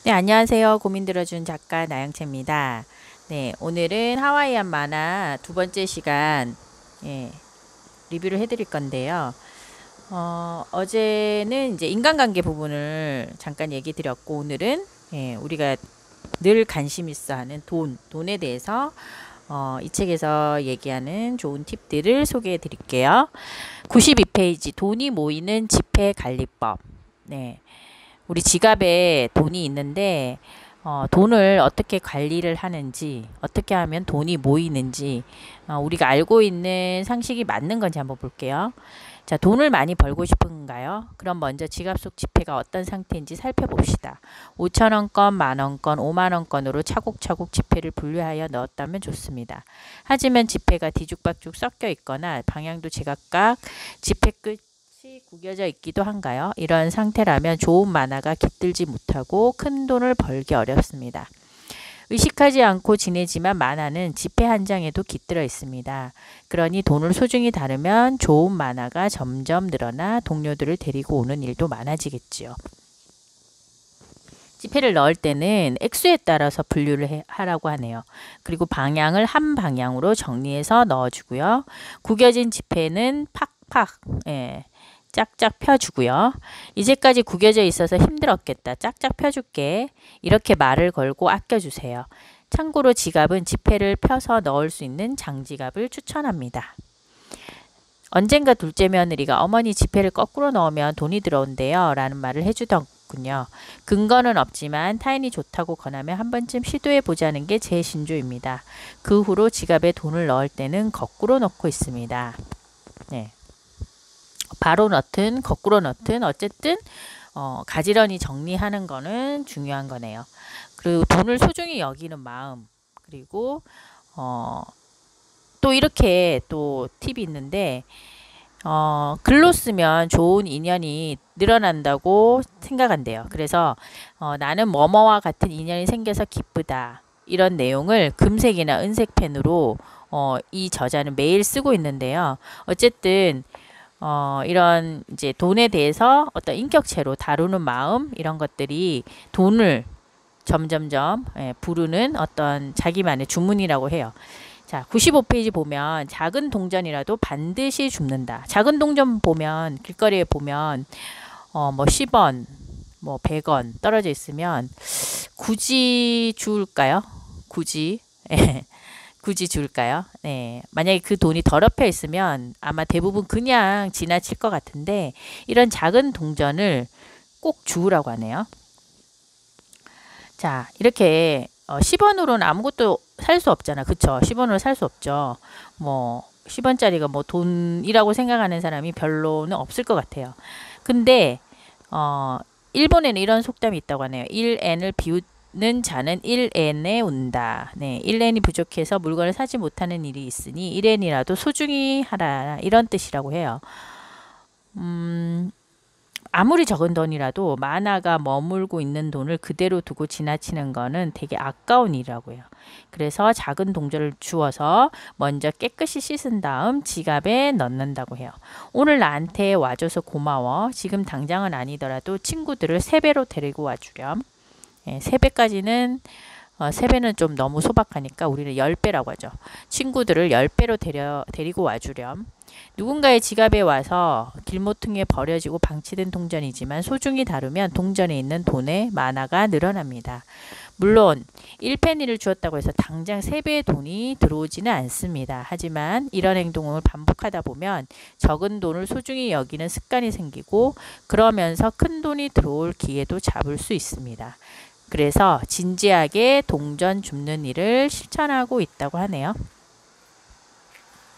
네, 안녕하세요. 고민 들어준 작가 나영채입니다. 네, 오늘은 하와이안 만화 두 번째 시간 리뷰를 해드릴 건데요. 어제는 이제 인간관계 부분을 잠깐 얘기 드렸고, 오늘은 우리가 늘 관심 있어 하는 돈에 대해서 이 책에서 얘기하는 좋은 팁들을 소개해 드릴게요. 92페이지, 돈이 모이는 지폐 관리법. 네. 우리 지갑에 돈이 있는데 돈을 어떻게 관리를 하는지, 어떻게 하면 돈이 모이는지 우리가 알고 있는 상식이 맞는 건지 한번 볼게요. 자, 돈을 많이 벌고 싶은가요? 그럼 먼저 지갑 속 지폐가 어떤 상태인지 살펴봅시다. 5,000원권, 만원권, 5만원권으로 차곡차곡 지폐를 분류하여 넣었다면 좋습니다. 하지만 지폐가 뒤죽박죽 섞여 있거나 방향도 제각각 지폐 끝 구겨져 있기도 한가요? 이런 상태라면 좋은 만화가 깃들지 못하고 큰 돈을 벌기 어렵습니다. 의식하지 않고 지내지만 만화는 지폐 한 장에도 깃들어 있습니다. 그러니 돈을 소중히 다루면 좋은 만화가 점점 늘어나 동료들을 데리고 오는 일도 많아지겠지요. 지폐를 넣을 때는 액수에 따라서 분류를 하라고 하네요. 그리고 방향을 한 방향으로 정리해서 넣어주고요. 구겨진 지폐는 팍팍 짝짝 펴주고요. 이제까지 구겨져 있어서 힘들었겠다. 짝짝 펴줄게. 이렇게 말을 걸고 아껴주세요. 참고로 지갑은 지폐를 펴서 넣을 수 있는 장지갑을 추천합니다. 언젠가 둘째 며느리가 어머니 지폐를 거꾸로 넣으면 돈이 들어온대요 라는 말을 해주더군요. 근거는 없지만 타인이 좋다고 권하면 한 번쯤 시도해 보자는 게 제 신조입니다. 그 후로 지갑에 돈을 넣을 때는 거꾸로 넣고 있습니다. 네. 바로 넣든 거꾸로 넣든 어쨌든 가지런히 정리하는 거는 중요한 거네요. 그리고 돈을 소중히 여기는 마음, 그리고 또 이렇게 또 팁이 있는데 글로 쓰면 좋은 인연이 늘어난다고 생각한대요. 그래서 나는 뭐뭐와 같은 인연이 생겨서 기쁘다, 이런 내용을 금색이나 은색 펜으로 이 저자는 매일 쓰고 있는데요. 어쨌든 이런 이제 돈에 대해서 어떤 인격체로 다루는 마음, 이런 것들이 돈을 점점점 부르는 어떤 자기만의 주문이라고 해요. 자, 95페이지 보면 작은 동전이라도 반드시 줍는다. 작은 동전 보면 길거리에 보면 뭐 10원, 뭐 100원 떨어져 있으면 굳이 줄까요? 굳이 굳이 줄까요? 네. 만약에 그 돈이 더럽혀 있으면 아마 대부분 그냥 지나칠 것 같은데, 이런 작은 동전을 꼭 주우라고 하네요. 자, 이렇게 10원으로는 아무것도 살 수 없잖아. 그쵸? 10원으로 살 수 없죠. 뭐 10원짜리가 뭐 돈이라고 생각하는 사람이 별로는 없을 것 같아요. 근데 일본에는 이런 속담이 있다고 하네요. 1엔을 비웃는 자는 1엔에 운다. 네, 1엔이 부족해서 물건을 사지 못하는 일이 있으니 1엔이라도 소중히 하라, 이런 뜻이라고 해요. 아무리 적은 돈이라도 만화가 머물고 있는 돈을 그대로 두고 지나치는 거는 되게 아까운 일이라고 해요. 그래서 작은 동전을 주워서 먼저 깨끗이 씻은 다음 지갑에 넣는다고 해요. 오늘 나한테 와줘서 고마워. 지금 당장은 아니더라도 친구들을 3배로 데리고 와주렴. 3배까지는 3배는 좀 너무 소박하니까 우리는 10배라고 하죠. 친구들을 10배로 데리고 와주렴. 누군가의 지갑에 와서 길모퉁이에 버려지고 방치된 동전이지만 소중히 다루면 동전에 있는 돈의 만화가 늘어납니다. 물론 1페니를 주었다고 해서 당장 3배의 돈이 들어오지는 않습니다. 하지만 이런 행동을 반복하다 보면 적은 돈을 소중히 여기는 습관이 생기고, 그러면서 큰 돈이 들어올 기회도 잡을 수 있습니다. 그래서 진지하게 동전 줍는 일을 실천하고 있다고 하네요.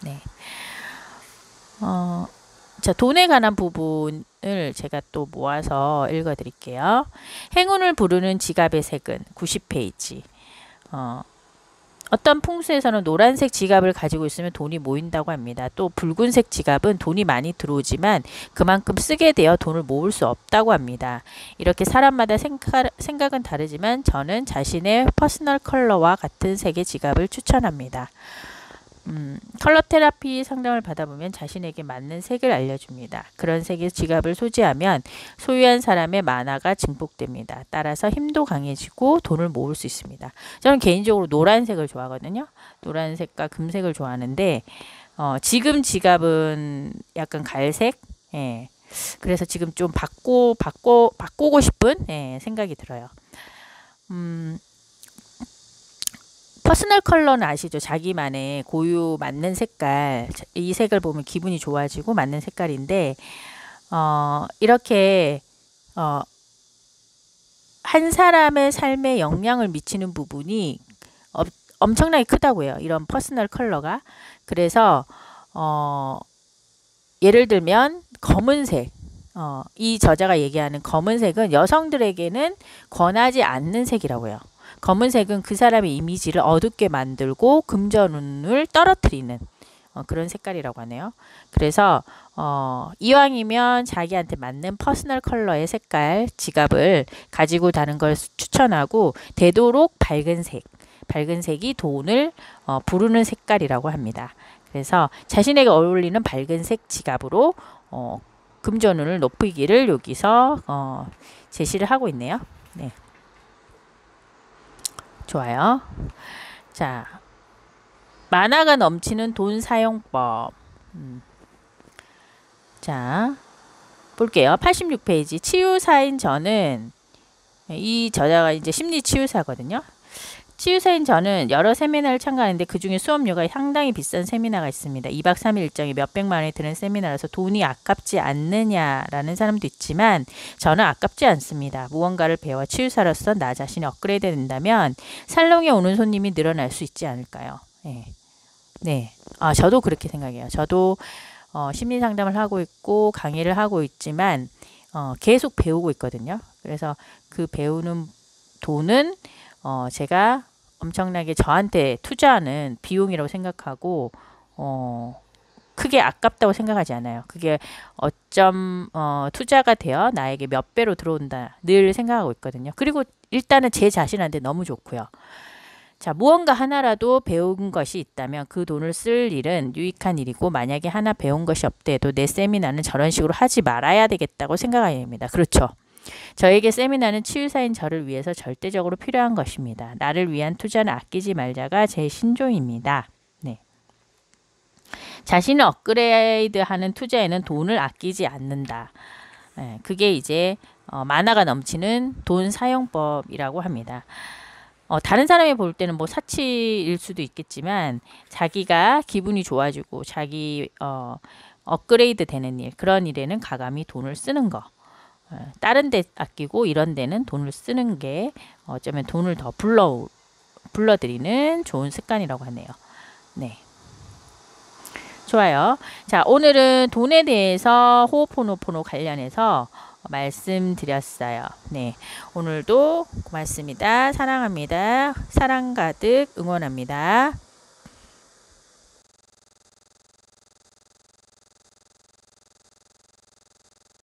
네. 자, 돈에 관한 부분을 제가 또 모아서 읽어 드릴게요. 행운을 부르는 지갑의 색은 90페이지. 어떤 풍수에서는 노란색 지갑을 가지고 있으면 돈이 모인다고 합니다. 또 붉은색 지갑은 돈이 많이 들어오지만 그만큼 쓰게 되어 돈을 모을 수 없다고 합니다. 이렇게 사람마다 생각은 다르지만 저는 자신의 퍼스널 컬러와 같은 색의 지갑을 추천합니다. 컬러 테라피 상담을 받아보면 자신에게 맞는 색을 알려줍니다. 그런 색의 지갑을 소지하면 소유한 사람의 만화가 증폭됩니다. 따라서 힘도 강해지고 돈을 모을 수 있습니다. 저는 개인적으로 노란색을 좋아하거든요. 노란색과 금색을 좋아하는데 지금 지갑은 약간 갈색. 예. 그래서 지금 좀 바꾸고 싶은 생각이 들어요. 퍼스널 컬러는 아시죠? 자기만의 고유 맞는 색깔. 이 색을 보면 기분이 좋아지고 맞는 색깔인데 이렇게 한 사람의 삶에 영향을 미치는 부분이 엄청나게 크다고요. 이런 퍼스널 컬러가. 그래서 예를 들면 검은색. 이 저자가 얘기하는 검은색은 여성들에게는 권하지 않는 색이라고요. 검은색은 그 사람의 이미지를 어둡게 만들고 금전운을 떨어뜨리는 그런 색깔이라고 하네요. 그래서 이왕이면 자기한테 맞는 퍼스널 컬러의 색깔 지갑을 가지고 다는 걸 추천하고 되도록 밝은 색이 돈을 부르는 색깔이라고 합니다. 그래서 자신에게 어울리는 밝은 색 지갑으로 금전운을 높이기를 여기서 제시를 하고 있네요. 네. 좋아요. 자, 만화가 넘치는 돈 사용법. 자, 볼게요. 86페이지. 치유사인 저는, 이 저자가 이제 심리치유사거든요. 치유사인 저는 여러 세미나를 참가하는데 그 중에 수업료가 상당히 비싼 세미나가 있습니다. 2박 3일 일정이 몇백만 원이 드는 세미나라서 돈이 아깝지 않느냐라는 사람도 있지만 저는 아깝지 않습니다. 무언가를 배워 치유사로서 나 자신이 업그레이드 된다면 살롱에 오는 손님이 늘어날 수 있지 않을까요? 네. 저도 그렇게 생각해요. 저도 심리 상담을 하고 있고 강의를 하고 있지만 계속 배우고 있거든요. 그래서 그 배우는 돈은 제가 엄청나게 저한테 투자하는 비용이라고 생각하고 크게 아깝다고 생각하지 않아요. 그게 투자가 되어 나에게 몇 배로 들어온다 늘 생각하고 있거든요. 그리고 일단은 제 자신한테 너무 좋고요. 자, 무언가 하나라도 배운 것이 있다면 그 돈을 쓸 일은 유익한 일이고 만약에 하나 배운 것이 없대도 내 세미나는 저런 식으로 하지 말아야 되겠다고 생각해야 합니다. 그렇죠. 저에게 세미나는 치유사인 저를 위해서 절대적으로 필요한 것입니다. 나를 위한 투자는 아끼지 말자가 제 신조입니다. 네. 자신을 업그레이드하는 투자에는 돈을 아끼지 않는다. 네, 그게 이제 만화가 넘치는 돈 사용법이라고 합니다. 다른 사람이 볼 때는 뭐 사치일 수도 있겠지만 자기가 기분이 좋아지고 자기 업그레이드 되는 일, 그런 일에는 가감히 돈을 쓰는 거. 다른 데 아끼고 이런 데는 돈을 쓰는 게 어쩌면 돈을 더 불러들이는 좋은 습관이라고 하네요. 네. 좋아요. 자, 오늘은 돈에 대해서 호호포노포노 관련해서 말씀드렸어요. 네. 오늘도 고맙습니다. 사랑합니다. 사랑 가득 응원합니다.